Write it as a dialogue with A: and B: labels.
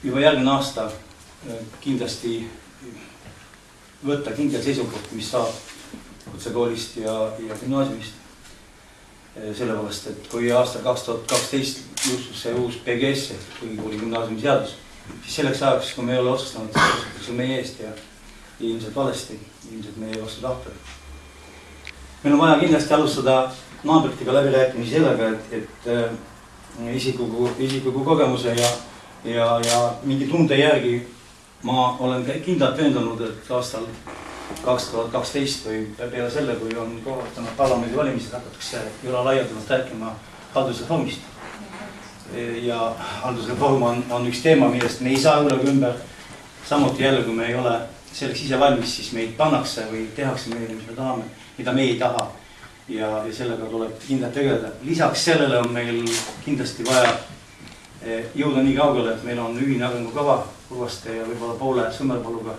A: Juba järgmine aasta kindlasti võtta kindel seisukoht, mis saab kutsekoolist ja gümnaasiumist. Sellepärast, et kui aastal 2012 jõustus see uus PGS ehk põhikooli gümnaasiumi seadus, siis selleks ajaks, kui me ei ole otsustanud, et see on meie eest ja ilmselt valesti, ilmselt meie vastu tahtel. Meil on vaja kindlasti alustada naabritega läbirääkimisi sellega, et isikliku kogemuse ja mingi tunde järgi ma olen kindlalt veendunud, et aastal 2012 või peale selle, kui on kohvatanud parlamendi valimised, hakatakse üle laialdavalt rääkima haldusreformist. Ja haldusreform on üks teema, millest me ei saa üle ümber. Samuti jälle, kui me ei ole selleks ise valmis, siis meid pannakse või tehakse meile, mis me tahame, mida me ei taha. Ja sellega tuleb kindlalt tegeleda. Lisaks sellele on meil kindlasti vaja jõuda nii kaugele, et meil on ühine arengukava Urvaste ja võib-olla Poole Sõmerpaluga.